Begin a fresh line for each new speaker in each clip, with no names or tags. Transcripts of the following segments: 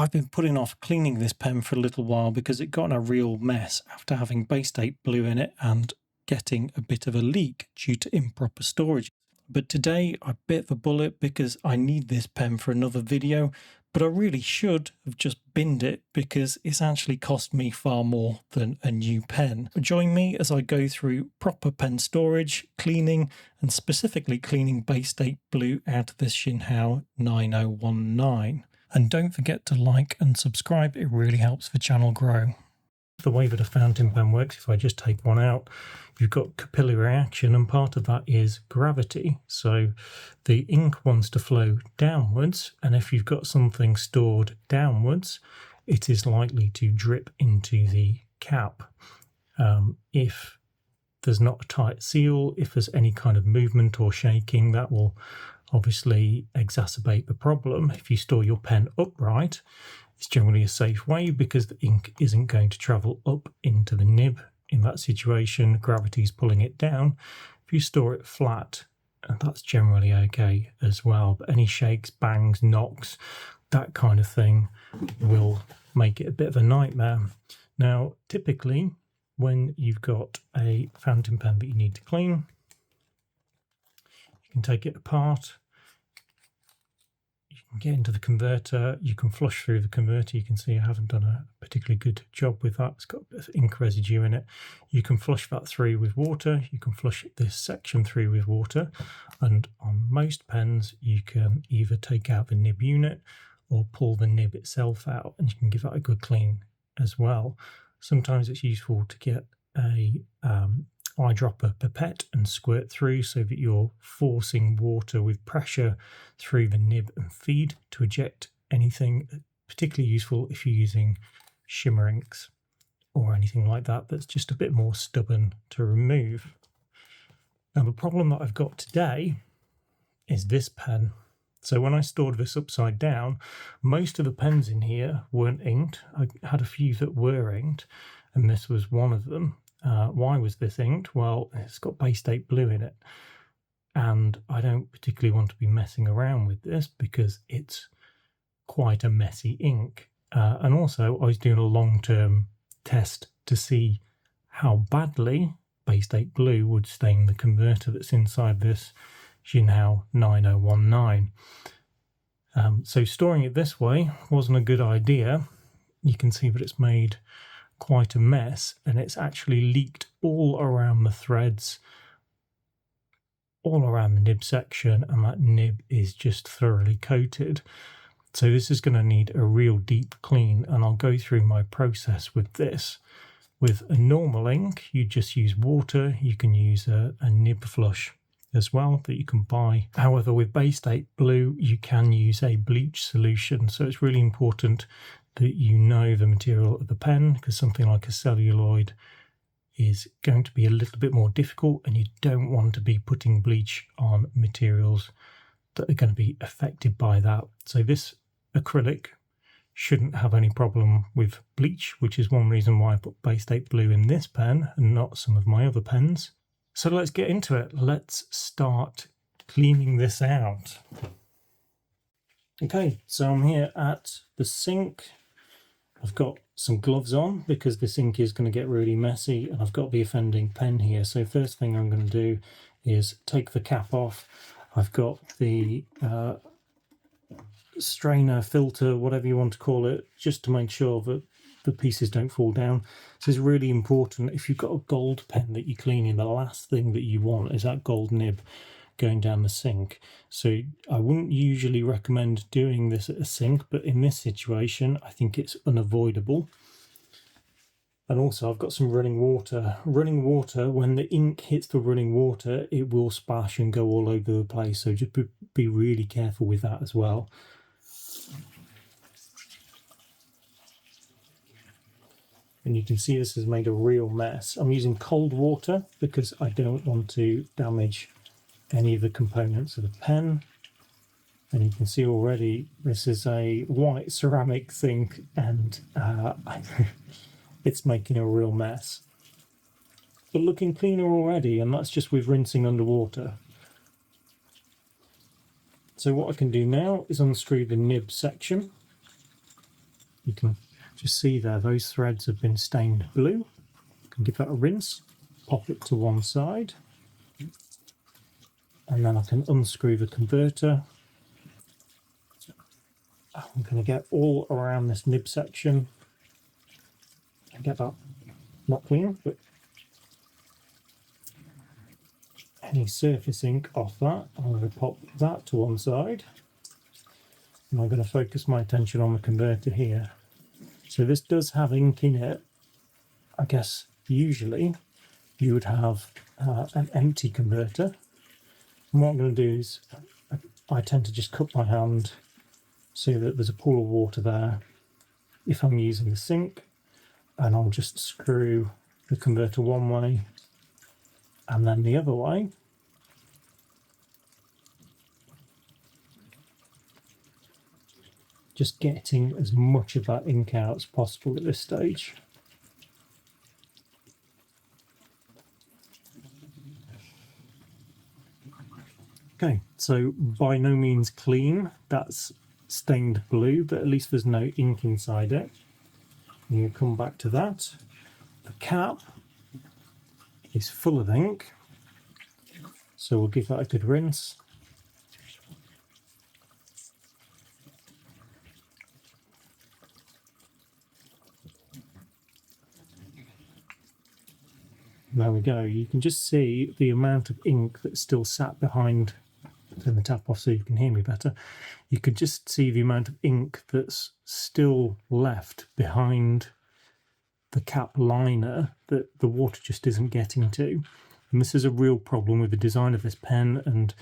I've been putting off cleaning this pen for a little while because it got in a real mess after having Baystate Blue in it and getting a bit of a leak due to improper storage. But today I bit the bullet because I need this pen for another video, but I really should have just binned it because it's actually cost me far more than a new pen. Join me as I go through proper pen storage, cleaning, and specifically cleaning Baystate Blue out of this Shinhao 9019. And don't forget to like and subscribe, it really helps the channel grow. The way that a fountain pen works, if I just take one out, you've got capillary action, and part of that is gravity. So the ink wants to flow downwards, and if you've got something stored downwards, it is likely to drip into the cap. If there's not a tight seal, if there's any kind of movement or shaking, that will obviously exacerbate the problem. If you store your pen upright, it's generally a safe way because the ink isn't going to travel up into the nib. In that situation, gravity is pulling it down. If you store it flat, that's generally okay as well. But any shakes, bangs, knocks, that kind of thing will make it a bit of a nightmare. Now, typically, when you've got a fountain pen that you need to clean, you can take it apart, you can get into the converter, you can flush through the converter. You can see I haven't done a particularly good job with that. It's got a bit of ink residue in it. You can flush that through with water. You can flush this section through with water. And on most pens, you can either take out the nib unit or pull the nib itself out, and you can give that a good clean as well. Sometimes it's useful to get a eyedropper pipette and squirt through so that you're forcing water with pressure through the nib and feed to eject anything. Particularly useful if you're using shimmer inks or anything like that that's just a bit more stubborn to remove. Now the problem that I've got today is this pen. So when I stored this upside down, most of the pens in here weren't inked. I had a few that were inked, and this was one of them. Why was this inked? Well, it's got Baystate Blue in it, and I don't particularly want to be messing around with this because it's quite a messy ink. And also I was doing a long-term test to see how badly Baystate Blue would stain the converter that's inside this Shinhao 9019. So storing it this way wasn't a good idea. You can see that it's made quite a mess, and it's actually leaked all around the threads, all around the nib section, and that nib is just thoroughly coated. So this is going to need a real deep clean, and I'll go through my process with this. With a normal ink, you just use water. You can use a nib flush as well that you can buy. However, with Baystate Blue, you can use a bleach solution, so it's really important that you know the material of the pen, because something like a celluloid is going to be a little bit more difficult, and you don't want to be putting bleach on materials that are going to be affected by that. So this acrylic shouldn't have any problem with bleach, which is one reason why I put Baystate Blue in this pen and not some of my other pens. So let's get into it. Let's start cleaning this out. Okay, so I'm here at the sink. I've got some gloves on because this ink is going to get really messy, and I've got the offending pen here. So first thing I'm going to do is take the cap off. I've got the strainer, filter, whatever you want to call it, just to make sure that the pieces don't fall down. So it's really important, if you've got a gold pen that you're cleaning, the last thing that you want is that gold nib going down the sink. So I wouldn't usually recommend doing this at a sink, but in this situation I think it's unavoidable. And also I've got some running water. Running water, when the ink hits the running water, it will splash and go all over the place, so just be really careful with that as well. And you can see this has made a real mess. I'm using cold water because I don't want to damage any of the components of the pen. And you can see already this is a white ceramic sink, and it's making a real mess. But looking cleaner already, and that's just with rinsing underwater. So what I can do now is unscrew the nib section. You can just see there, those threads have been stained blue. You can give that a rinse, pop it to one side, and then I can unscrew the converter. I'm going to get all around this nib section and get that not clean, but any surface ink off that. I'm going to pop that to one side, and I'm going to focus my attention on the converter here. So this does have ink in it. I guess usually you would have an empty converter. And what I'm going to do is I tend to just cup my hand so that there's a pool of water there if I'm using the sink, and I'll just screw the converter one way and then the other way. Just getting as much of that ink out as possible at this stage. Okay, so by no means clean, that's stained blue, but at least there's no ink inside it. And you come back to that. The cap is full of ink, so we'll give that a good rinse. There we go. You can just see the amount of ink that's still sat behind. Turn the tap off so you can hear me better. You could just see the amount of ink that's still left behind the cap liner that the water just isn't getting to. And this is a real problem with the design of this pen, and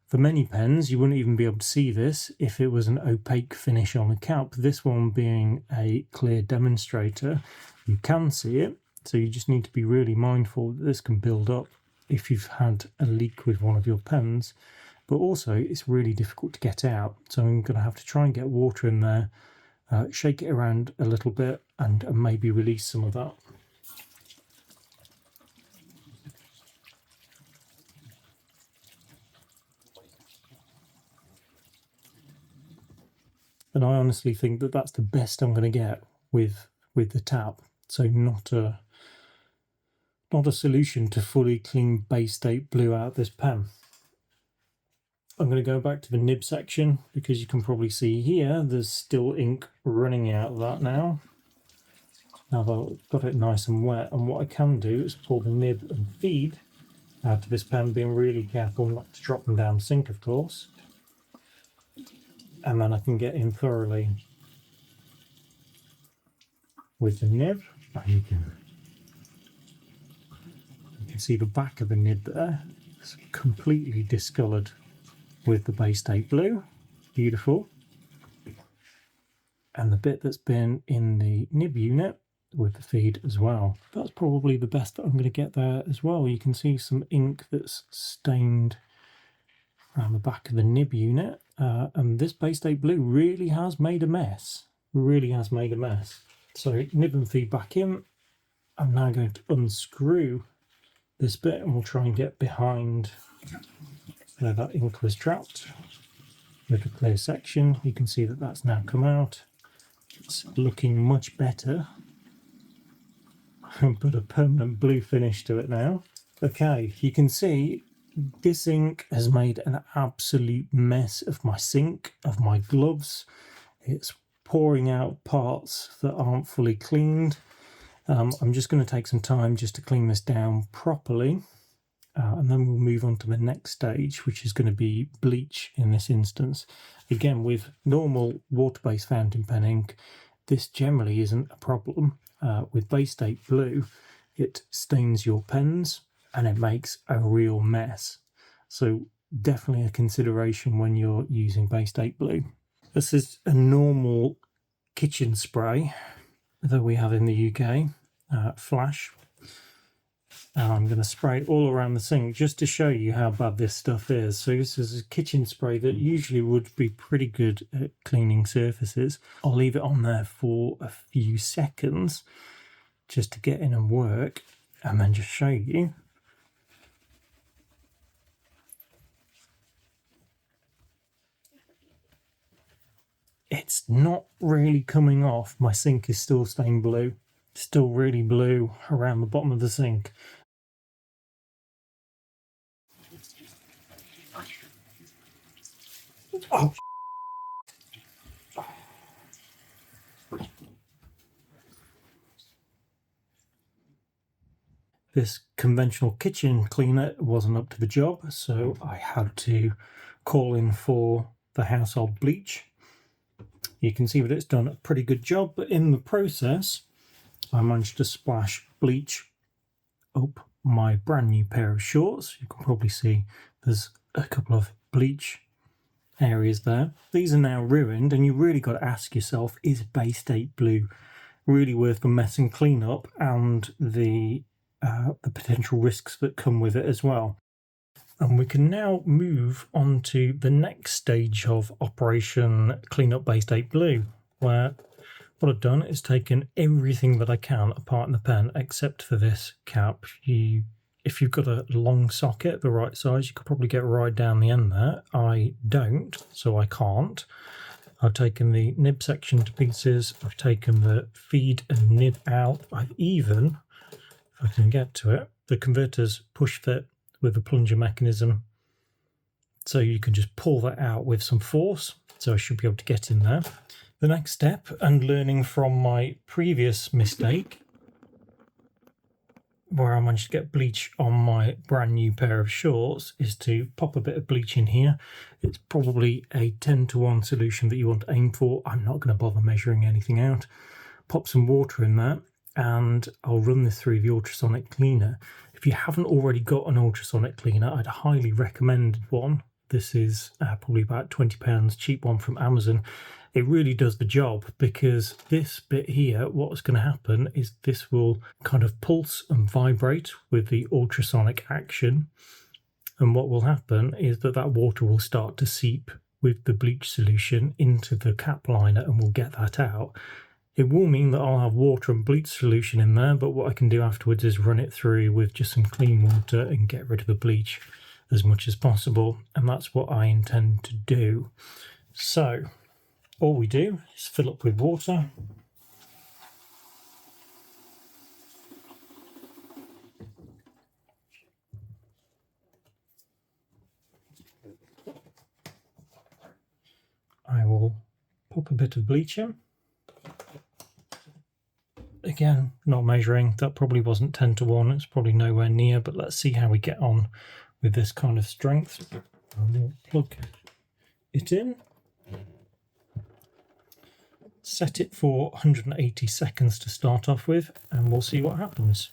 for many pens you wouldn't even be able to see this if it was an opaque finish on the cap. This one being a clear demonstrator, you can see it. So you just need to be really mindful that this can build up if you've had a leak with one of your pens, but also it's really difficult to get out. So I'm going to have to try and get water in there, shake it around a little bit, and maybe release some of that. And I honestly think that that's the best I'm going to get with the tap. So not a solution to fully clean Baystate Blue out of this pen. I'm going to go back to the nib section because you can probably see here there's still ink running out of that now. Now I've got it nice and wet, and what I can do is pull the nib and feed out of this pen, being really careful not to drop them down the sink, of course. And then I can get in thoroughly with the nib. You can see the back of the nib there. It's completely discoloured with the Baystate Blue. Beautiful. And the bit that's been in the nib unit with the feed as well. That's probably the best that I'm going to get there as well. You can see some ink that's stained around the back of the nib unit. And this Baystate Blue really has made a mess. Really has made a mess. So nib and feed back in. I'm now going to unscrew this bit and we'll try and get behind where that ink was trapped with a clear section. You can see that that's now come out. It's looking much better. Put a permanent blue finish to it now. Okay, you can see this ink has made an absolute mess of my sink, of my gloves. It's pouring out parts that aren't fully cleaned. I'm just going to take some time just to clean this down properly, and then we'll move on to the next stage, which is going to be bleach in this instance. Again, with normal water-based fountain pen ink, this generally isn't a problem. With Baystate Blue, it stains your pens and it makes a real mess. So definitely a consideration when you're using Baystate Blue. This is a normal kitchen spray that we have in the UK, Flash. I'm going to spray it all around the sink just to show you how bad this stuff is. So this is a kitchen spray that usually would be pretty good at cleaning surfaces. I'll leave it on there for a few seconds just to get in and work, and then just show you. it's not really coming off. My sink is still staying blue, still really blue around the bottom of the sink. Oh, this conventional kitchen cleaner wasn't up to the job, so I had to call in for the household bleach. You can see that it's done a pretty good job, but in the process I managed to splash bleach up my brand new pair of shorts. You can probably see there's a couple of bleach areas there. These are now ruined, and you really got to ask yourself, is Baystate Blue really worth the mess and clean up and the potential risks that come with it as well? And we can now move on to the next stage of Operation Clean Up Baystate Blue, where what I've done is taken everything that I can apart in the pen, except for this cap. If you've got a long socket, the right size, you could probably get right down the end there. I don't, so I can't. I've taken the nib section to pieces. I've taken the feed and nib out. I've even, if I can get to it, the converter's push fit with the plunger mechanism. So you can just pull that out with some force. So I should be able to get in there. The next step, and learning from my previous mistake, where I managed to get bleach on my brand new pair of shorts, is to pop a bit of bleach in here. It's probably a 10-to-1 solution that you want to aim for. I'm not going to bother measuring anything out. Pop some water in there, and I'll run this through the ultrasonic cleaner. If you haven't already got an ultrasonic cleaner, I'd highly recommend one. This is probably about £20, cheap one from Amazon. It really does the job, because this bit here, what's going to happen is this will kind of pulse and vibrate with the ultrasonic action. And what will happen is that water will start to seep with the bleach solution into the cap liner, and we'll get that out. It will mean that I'll have water and bleach solution in there, but what I can do afterwards is run it through with just some clean water and get rid of the bleach as much as possible. And that's what I intend to do. So all we do is fill up with water. I will pop a bit of bleach in. Again, not measuring, that probably wasn't 10-to-1, it's probably nowhere near, but let's see how we get on with this kind of strength. I'll plug it in. Set it for 180 seconds to start off with, and we'll see what happens.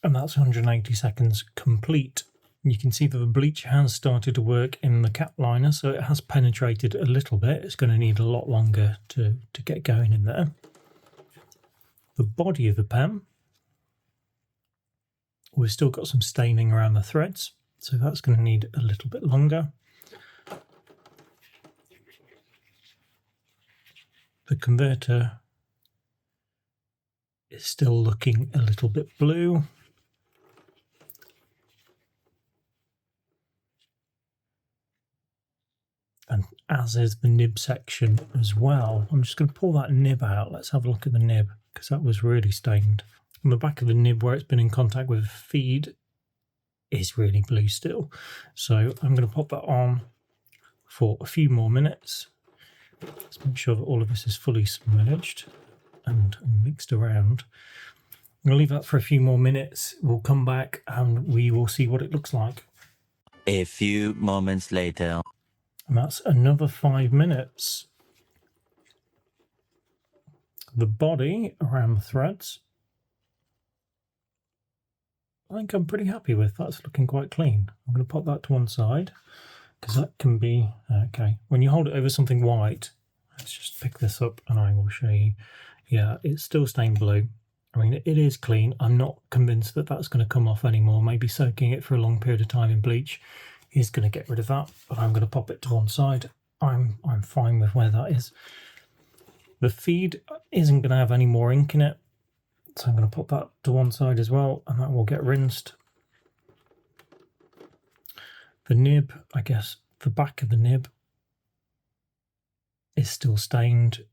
And that's 180 seconds complete. You can see that the bleach has started to work in the cap liner, so it has penetrated a little bit. It's going to need a lot longer to get going in there. The body of the pen, we've still got some staining around the threads, so that's going to need a little bit longer. The converter is still looking a little bit blue. And as is the nib section as well. I'm just going to pull that nib out. Let's have a look at the nib, because that was really stained. On the back of the nib, where it's been in contact with the feed, is really blue still. So I'm going to pop that on for a few more minutes. Let's make sure that all of this is fully submerged and mixed around. I'm going to leave that for a few more minutes. We'll come back and we will see what it looks like.
A few moments later.
And that's another 5 minutes. The body around the threads, I think I'm pretty happy with. That's looking quite clean. I'm going to pop that to one side, because that can be, okay, when you hold it over something white, Let's just pick this up and I will show you. Yeah, it's still stained blue. I mean, it is clean. I'm not convinced that that's going to come off anymore. Maybe soaking it for a long period of time in bleach is going to get rid of that, but I'm going to pop it to one side. I'm fine with where that is. The feed isn't going to have any more ink in it, so I'm going to pop that to one side as well, and that will get rinsed. The nib, I guess, the back of the nib is still stained.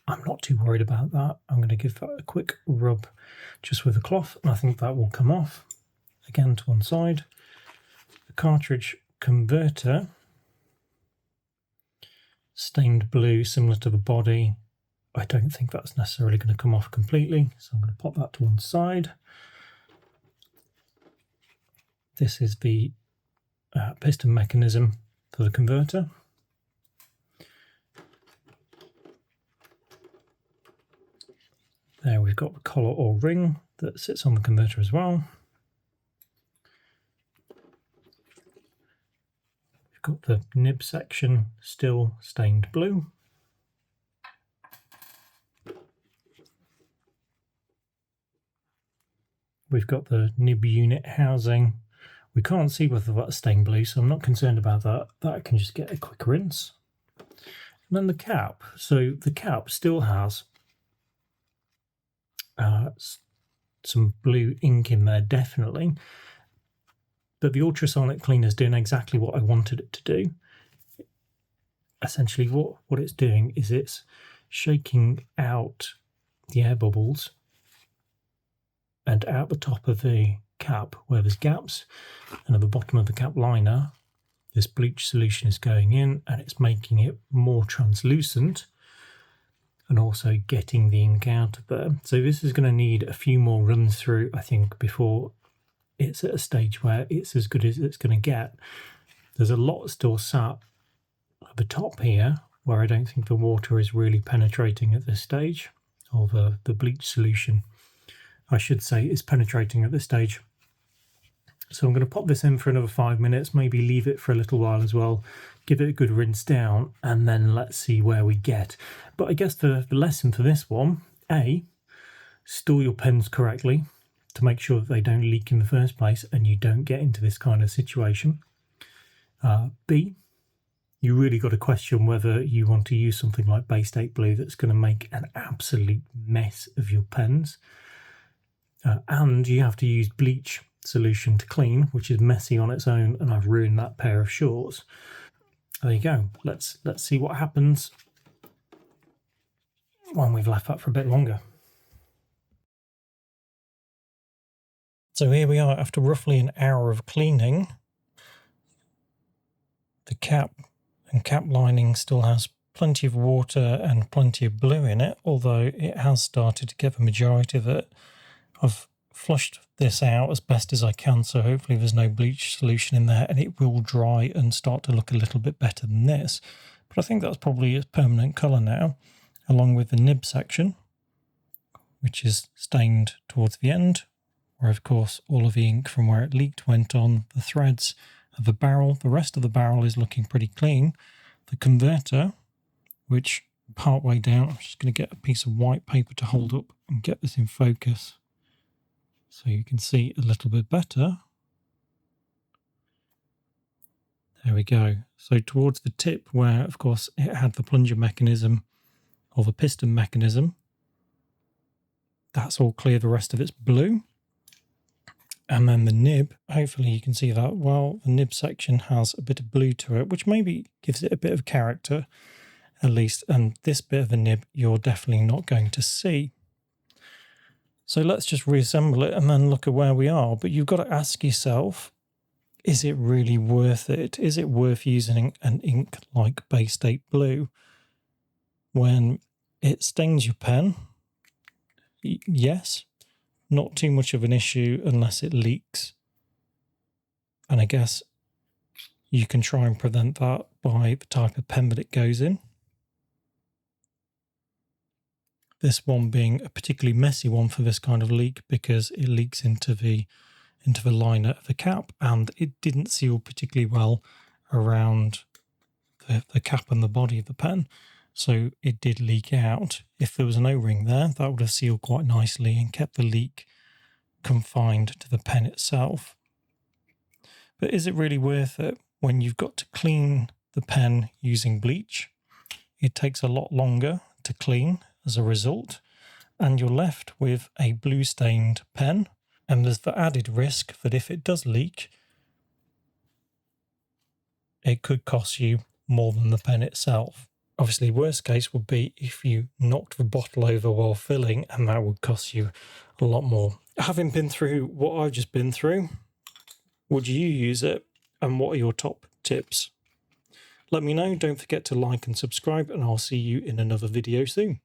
I'm not too worried about that. I'm going to give that a quick rub just with a cloth, and I think that will come off. Again, to one side. The cartridge converter, stained blue, similar to the body. I don't think that's necessarily going to come off completely, so I'm going to pop that to one side. This is the piston mechanism for the converter. There we've got the collar or ring that sits on the converter as well. We've got the nib section still stained blue. We've got the nib unit housing. We can't see whether that's stained blue, so I'm not concerned about that. That can just get a quick rinse. And then the cap. So the cap still has some blue ink in there, definitely. But the ultrasonic cleaner is doing exactly what I wanted it to do. Essentially, what it's doing is it's shaking out the air bubbles, and out the top of the cap where there's gaps, and at the bottom of the cap liner, this bleach solution is going in, and it's making it more translucent and also getting the ink out of there. So this is going to need a few more runs through, I think, before it's at a stage where it's as good as it's going to get. There's a lot still sat at the top here where I don't think the water is really penetrating at this stage, or the bleach solution, I should say, is penetrating at this stage. So I'm going to pop this in for another 5 minutes, maybe leave it for a little while as well, give it a good rinse down, and then let's see where we get. But I guess the lesson for this one, A, store your pens correctly to make sure that they don't leak in the first place and you don't get into this kind of situation. B, you really got to question whether you want to use something like Baystate Blue that's going to make an absolute mess of your pens. And you have to use bleach solution to clean, which is messy on its own, and I've ruined that pair of shorts. There you go. Let's see what happens when we've left that for a bit longer. So here we are after roughly an hour of cleaning. The cap and cap lining still has plenty of water and plenty of blue in it, although it has started to get the majority of it. I've flushed this out as best as I can, so hopefully there's no bleach solution in there and it will dry and start to look a little bit better than this. But I think that's probably its permanent colour now, along with the nib section, which is stained towards the end, where of course all of the ink from where it leaked went on the threads of the barrel. The rest of the barrel is looking pretty clean. The converter, which part way down, I'm just going to get a piece of white paper to hold up and get this in focus so you can see a little bit better. There we go. So towards the tip where, of course, it had the plunger mechanism or the piston mechanism, that's all clear. The rest of it's blue. And then the nib, hopefully you can see that well. The nib section has a bit of blue to it, which maybe gives it a bit of character, at least. And this bit of the nib, you're definitely not going to see. So let's just reassemble it and then look at where we are. But you've got to ask yourself, is it really worth it? Is it worth using an ink like Baystate Blue when it stains your pen? Yes. Not too much of an issue unless it leaks. And I guess you can try and prevent that by the type of pen that it goes in. This one being a particularly messy one for this kind of leak because it leaks into the liner of the cap, and it didn't seal particularly well around the cap and the body of the pen. so it did leak out. If there was an O-ring there, that would have sealed quite nicely and kept the leak confined to the pen itself. But is it really worth it when you've got to clean the pen using bleach? It takes a lot longer to clean as a result, and you're left with a blue stained pen, and there's the added risk that if it does leak, it could cost you more than the pen itself. Obviously, worst case would be if you knocked the bottle over while filling, and that would cost you a lot more. Having been through what I've just been through, would you use it, and what are your top tips? Let me know. Don't forget to like and subscribe, and I'll see you in another video soon.